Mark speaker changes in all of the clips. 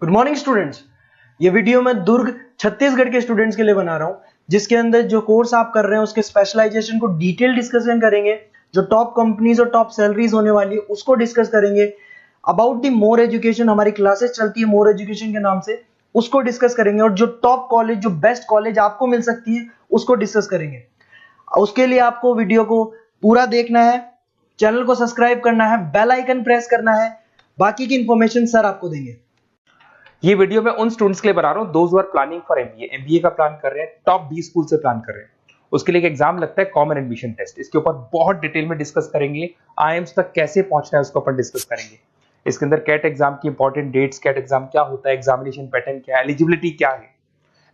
Speaker 1: Good morning students. ये video मैं दुर्ग छत्तीसगढ़ के स्टूडेंट्स के लिए बना रहा हूँ, जिसके अंदर जो कोर्स आप कर रहे हैं उसके स्पेशलाइजेशन को डिटेल डिस्कशन करेंगे। जो टॉप कंपनीज और टॉप सैलरीज होने वाली है उसको डिस्कस करेंगे। अबाउट दी मोर एजुकेशन हमारी क्लासेस चलती है मोर एजुकेशन के नाम से, उसको डिस्कस करेंगे। और जो टॉप कॉलेज, जो बेस्ट कॉलेज आपको मिल सकती है उसको डिस्कस करेंगे। उसके लिए आपको वीडियो को पूरा देखना है, चैनल को सब्सक्राइब करना है, बेल आइकन प्रेस करना है। बाकी की इंफॉर्मेशन सर आपको देंगे।
Speaker 2: ये वीडियो मैं उन स्टूडेंट्स के लिए बना रहा हूँ those who are planning for MBA का प्लान कर रहे हैं, टॉप 20 स्कूल से प्लान कर रहे हैं। उसके लिए एक एग्जाम लगता है कॉमन एडमिशन टेस्ट। इसके ऊपर बहुत डिटेल में डिस्कस करेंगे। आईएम्स तक कैसे पहुंचना है उसको अपन डिस्कस करेंगे। इसके अंदर कैट एग्जाम की इंपॉर्टेंट डेट्स, कैट एग्जाम क्या होता है, एग्जामिनेशन पैटर्न क्या है, एलिजिबिलिटी क्या है,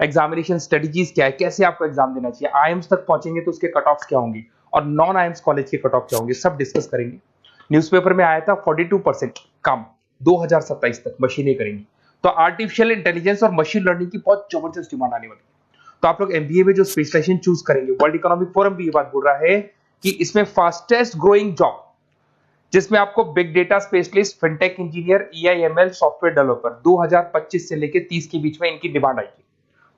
Speaker 2: एग्जामिनेशन स्ट्रेटजीज क्या है, कैसे आपको एग्जाम देना चाहिए, आईएम्स तक पहुंचेंगे तो उसके कट ऑफ क्या होंगे और नॉन आईएम्स कॉलेज के कट ऑफ क्या होंगे, सब डिस्कस करेंगे। न्यूज़पेपर में आया था 42% कम 2027 तक मशीनें करेंगी। तो आर्टिफिशियल इंटेलिजेंस और मशीन लर्निंग की बहुत जबरदस्त डिमांड आने वाली है। तो आप लोग एमबीए में जो स्पेशलाइजेशन चूज करेंगे, वर्ल्ड इकोनॉमिक फोरम भी ये बात बोल रहा है कि इसमें फास्टेस्ट ग्रोइंग जॉब, जिसमें आपको big data specialist, fintech engineer, AI ML software developer 2025 से लेकर 30 के बीच में इनकी डिमांड आएगी।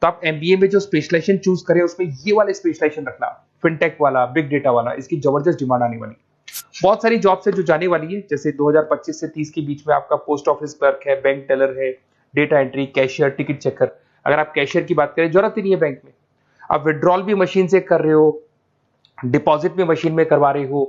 Speaker 2: तो आप एमबीए में जो स्पेशलाइजेशन चूज करें उसमें ये वाले स्पेशलाइजेशन रखना, फिनटेक वाला, बिग डेटा वाला, इसकी जबरदस्त डिमांड आने वाली है। बहुत सारी जॉब्स है जो जाने वाली है, जैसे 2025 से 30 के बीच में आपका पोस्ट ऑफिस क्लर्क है, बैंक टेलर है, data entry, cashier, ticket checker. अगर आप कैशियर की बात करें, जरूरत ही नहीं है बैंक में, आप विड्रॉल भी मशीन से कर रहे हो, डिपॉजिट भी मशीन में करवा रहे हो,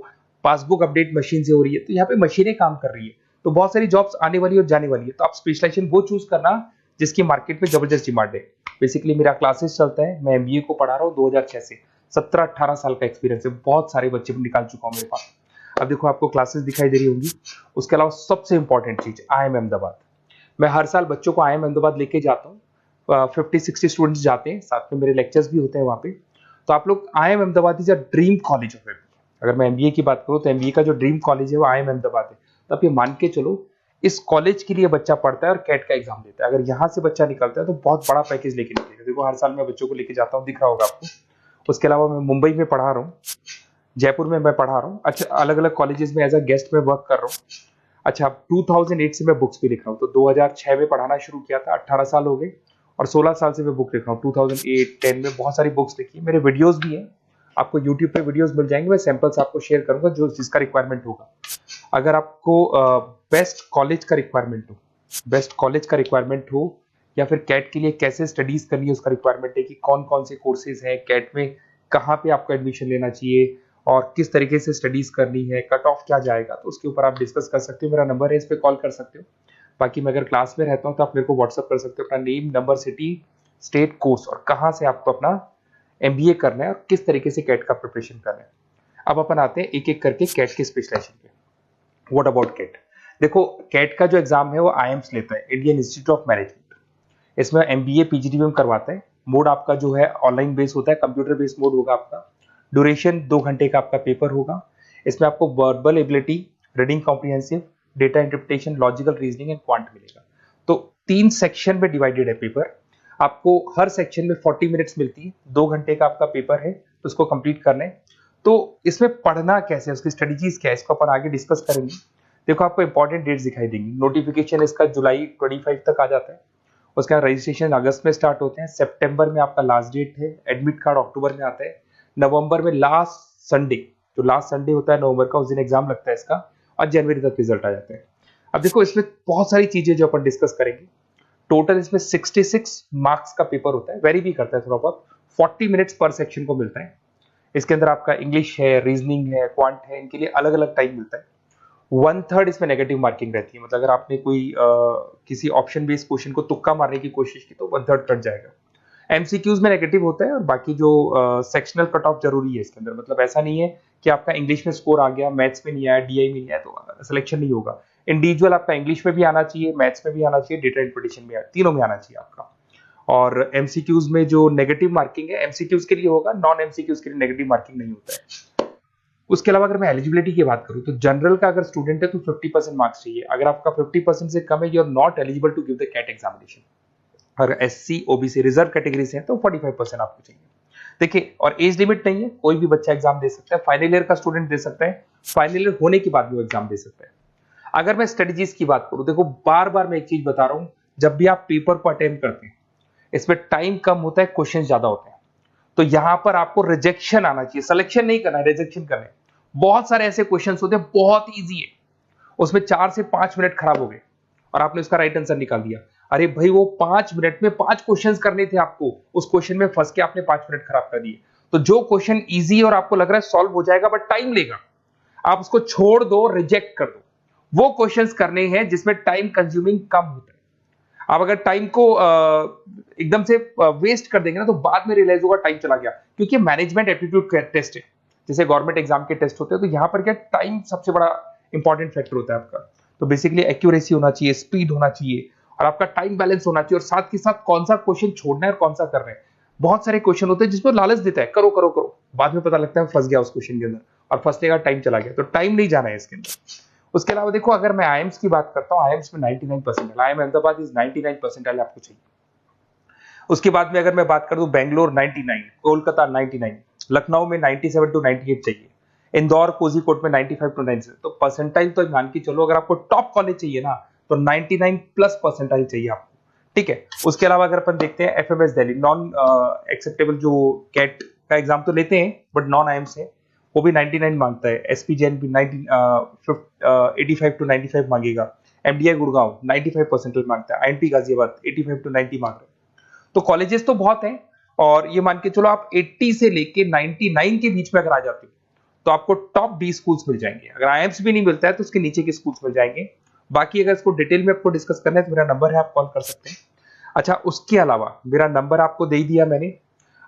Speaker 2: पासबुक अपडेट मशीन से हो रही है, तो यहाँ पे मशीनें काम कर रही है। तो बहुत सारी जॉब्स आने वाली और जाने वाली है। तो आप स्पेशलाइजेशन वो चूज करना जिसकी मार्केट में जबरदस्त डिमांड है। बेसिकली मेरा क्लासेस चलता है, मैं एमबीए को पढ़ा रहा हूँ 2006 से। 17-18 साल का एक्सपीरियंस है, बहुत सारे बच्चे निकाल चुका हूँ मेरे पास। अब देखो आपको क्लासेस दिखाई दे रही होंगी। उसके अलावा सबसे इंपॉर्टेंट चीज, आईएम अहमदाबाद। मैं हर साल बच्चों को आईएम अहमदाबाद लेके जाता हूँ। 50-60 स्टूडेंट्स जाते हैं, साथ में मेरे लेक्चर्स भी होते हैं वहाँ पे। तो आप लोग, IIM Ahmedabad is a dream college of MBA. अगर मैं एमबीए की बात करूँ तो एमबीए का जो ड्रीम कॉलेज है वो आईएम अहमदाबाद है। तो आप ये मान के चलो, इस कॉलेज के लिए बच्चा पढ़ता है और कैट का एग्जाम देता है। अगर यहाँ से बच्चा निकलता है तो बहुत बड़ा पैकेज लेके निकलेगा। देखो हर साल मैं बच्चों को लेके जाता हूँ, दिख रहा होगा आपको। उसके अलावा मैं मुंबई में पढ़ा रहा हूँ, जयपुर में मैं पढ़ा रहा हूँ। अच्छा, अलग अलग कॉलेजेस में एज अ गेस्ट में वर्क कर रहा हूँ। अच्छा, 2008 से मैं बुक्स भी लिख रहा हूँ। तो 2006 में पढ़ाना शुरू किया था, 18 साल हो गए, और 16 साल से मैं बुक लिख रहा हूँ। 2008-10 में बहुत सारी बुक्स लिखी, मेरे वीडियोस भी हैं, आपको यूट्यूब पे वीडियोस मिल जाएंगे। मैं सैंपल्स आपको शेयर करूंगा जो जिसका रिक्वायरमेंट होगा। अगर आपको बेस्ट कॉलेज का रिक्वायरमेंट हो, बेस्ट कॉलेज का रिक्वायरमेंट हो, या फिर कैट के लिए कैसे स्टडीज करनी है उसका रिक्वायरमेंट है, कि कौन कौन से कोर्सेज हैं कैट में, कहाँ पे आपको एडमिशन लेना चाहिए और किस तरीके से स्टडीज करनी है, कट ऑफ क्या जाएगा, तो उसके ऊपर आप डिस्कस कर सकते हो। मेरा नंबर है, इस पर कॉल कर सकते हो। बाकी मैं अगर क्लास में रहता हूँ तो आप मेरे को व्हाट्सअप कर सकते हो, अपना name, number, city, state, course और कहाँ से आपको अपना एमबीए करना है और किस तरीके से कैट का प्रिपरेशन करना है। अब अपन आते हैं एक एक करके कैट के स्पेशलाइजेशन पे। What about CAT? देखो, कैट का जो एग्जाम है वो आईएम्स लेता है, इंडियन इंस्टीट्यूट ऑफ मैनेजमेंट। इसमें एमबीए पीजीडीएम करवाता है। मोड आपका जो है ऑनलाइन बेस होता है, कंप्यूटर बेस्ड मोड होगा आपका। ड्यूरेशन 2 घंटे का आपका पेपर होगा। इसमें आपको verbal ability, reading comprehensive, data interpretation, logical reasoning and quant मिलेगा। तो 3 सेक्शन में डिवाइडेड है पेपर। आपको हर सेक्शन में 40 मिनट्स मिलती है। 2 घंटे का आपका पेपर है, तो उसको कंप्लीट करना है। तो इसमें पढ़ना कैसे है, उसकी स्ट्रेटजीज क्या है, इसको अपन आगे डिस्कस करेंगे। देखो आपको इंपॉर्टेंट डेट्स दिखाई देंगी। नोटिफिकेशन इसका जुलाई 25 तक आ जाता है। उसका रजिस्ट्रेशन अगस्त में स्टार्ट होते हैं, सितंबर में आपका लास्ट डेट है, एडमिट कार्ड अक्टूबर में आता है, नवंबर में लास्ट संडे, जो लास्ट संडे होता है नवंबर का, उस दिन एग्जाम लगता है इसका, और जनवरी तक रिजल्ट आ जाता है। अब देखो इसमें बहुत सारी चीजें जो अपन डिस्कस करेंगे। टोटल इसमें 66 मार्क्स का पेपर होता है, वेरी भी करता है थोड़ा बहुत। 40 मिनट्स पर सेक्शन को मिलता है। इसके अंदर आपका इंग्लिश है, रीजनिंग है, क्वांट है, इनके लिए अलग अलग टाइम मिलता है। 1/3 इसमें नेगेटिव मार्किंग रहती है, मतलब अगर आपने कोई किसी ऑप्शन बेस्ड क्वेश्चन को तुक्का मारने की कोशिश की तो 1/3 कट जाएगा। एमसीक्यूज में नेगेटिव होता है, और बाकी जो सेक्शनल कट ऑफ जरूरी है इसके अंदर। मतलब ऐसा नहीं है कि आपका इंग्लिश में स्कोर आ गया, मैथ्स में नहीं आया, डीआई में नहीं आया तो सिलेक्शन नहीं होगा। इंडिविजुअल आपका इंग्लिश में भी आना चाहिए, मैथ्स में भी आना चाहिए, डेटा इंटरप्रिटेशन में, तीनों में आना चाहिए आपका। और एमसीक्यूज में जो नेगेटिव मार्किंग है एमसीक्यूज के लिए होगा, नॉन एमसीक्यूज के लिए नेगेटिव मार्किंग नहीं होता है। उसके अलावा अगर मैं एलिजिबिलिटी की बात करूं तो जनरल का अगर स्टूडेंट है तो 50% मार्क्स चाहिए। अगर आपका 50% से कम है, you are not eligible to give the CAT examination. अगर एससी, ओबीसी, रिजर्व कैटेगरी से है तो 45% आपको चाहिए। देखिए, और एज लिमिट नहीं है, कोई भी बच्चा एग्जाम दे सकता है। फाइनल ईयर का स्टूडेंट दे सकता है, फाइनल ईयर होने के बाद भी वो एग्जाम दे सकता है। अगर मैं स्ट्रेटजीज की बात करूं, देखो बार बार मैं एक चीज बता रहा हूं, जब भी आप पेपर को अटेम्प्ट करते हैं इसमें टाइम कम होता है, क्वेश्चन ज्यादा होते हैं, तो यहां पर आपको रिजेक्शन आना चाहिए, सिलेक्शन नहीं करना है, रिजेक्शन करना है। बहुत सारे ऐसे क्वेश्चंस होते हैं बहुत इजी है, उसमें 4 से 5 मिनट खराब हो गए और आपने उसका राइट आंसर निकाल दिया। अरे भाई वो 5 मिनट में 5 क्वेश्चंस करने थे आपको, उस क्वेश्चन में फंस के आपने 5 मिनट खराब कर दिए। तो जो क्वेश्चन इजी और आपको लग रहा है सॉल्व हो जाएगा बट टाइम लेगा, आप उसको छोड़ दो, रिजेक्ट कर दो। वो क्वेश्चंस करने हैं जिसमें टाइम कंज्यूमिंग कम होता है। आप अगर टाइम को एकदम से वेस्ट कर देंगे ना तो बाद में रियलाइज होगा टाइम चला गया, क्योंकि मैनेजमेंट एप्टीट्यूड टेस्ट है, जैसे गवर्नमेंट एग्जाम के टेस्ट होते हैं, तो यहां पर क्या टाइम सबसे बड़ा इंपॉर्टेंट फैक्टर होता है आपका। तो बेसिकली एक्यूरेसी होना चाहिए, स्पीड होना चाहिए और आपका टाइम बैलेंस होना चाहिए, और साथ के साथ कौन सा क्वेश्चन छोड़ना है और कौन सा करना है। बहुत सारे क्वेश्चन होते हैं जिसमें लालच देता है करो करो करो, बाद में पता लगता है फंस गया उस क्वेश्चन के अंदर और फंसने का टाइम चला गया, तो टाइम नहीं जाना है इसके अंदर। उसके अलावा देखो, अगर मैं आईएम्स की बात करता हूँ, आईएम्स में 99% आईएम अहमदाबाद इज 99% आपको चाहिए। उसके बाद में अगर मैं बात कर दूं, बेंगलोर 99, कोलकाता 99, लखनऊ में 97 टू 98 चाहिए, इंदौर कोझीकोड में 95 टू 97। तो परसेंटाइल तो मान के चलो, अगर आपको टॉप कॉलेज चाहिए ना तो 99 प्लस परसेंटाइल चाहिए आपको, ठीक है। उसके अलावा अगर अपन देखते हैं एफएमएस दिल्ली, नॉन एक्सेप्टेबल जो कैट का एग्जाम तो लेते हैं बट नॉन आईएम से, वो भी 99 मांगता है। एसपी जैन भी 85 टू 95 मांगेगा। एमडीआई गुड़गांव 95 परसेंटाइल मांगता है। आईएनपी गाजियाबाद 85 टू 90 मांग रहे हैं। तो कॉलेजेस तो बहुत हैं, और ये मान के चलो आप 80 से लेके 99 के बीच में अगर आ जाते हो तो आपको टॉप 20 स्कूल्स मिल जाएंगे। अगर आईएम्स भी नहीं मिलता है तो उसके नीचे के स्कूल्स मिल जाएंगे। बाकी अगर इसको डिटेल में आपको डिस्कस करना है तो मेरा नंबर है, आप कॉल कर सकते हैं। अच्छा, उसके अलावा मेरा नंबर आपको दे दिया मैंने,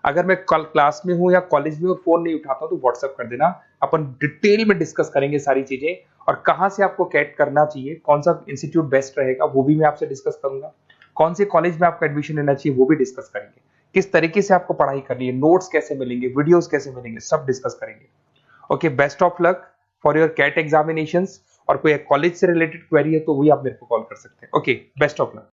Speaker 2: अगर मैं कल क्लास में हूं या कॉलेज में हूं, फोन नहीं उठाता हूं तो व्हाट्सएप कर देना, अपन डिटेल में डिस्कस करेंगे सारी चीजें, और कहां से आपको कैट करना चाहिए, कौन सा इंस्टीट्यूट बेस्ट रहेगा वो भी मैं आपसे डिस्कस करूंगा, कौन से कॉलेज में आपको एडमिशन लेना चाहिए वो भी डिस्कस करेंगे, किस तरीके से आपको पढ़ाई करनी है, नोट्स कैसे मिलेंगे, वीडियोस कैसे मिलेंगे, सब डिस्कस करेंगे। Okay, best of luck for your CAT examinations. और कोई कॉलेज से रिलेटेड क्वेरी है तो वही आप मेरे को कॉल कर सकते हैं। Okay, best of luck.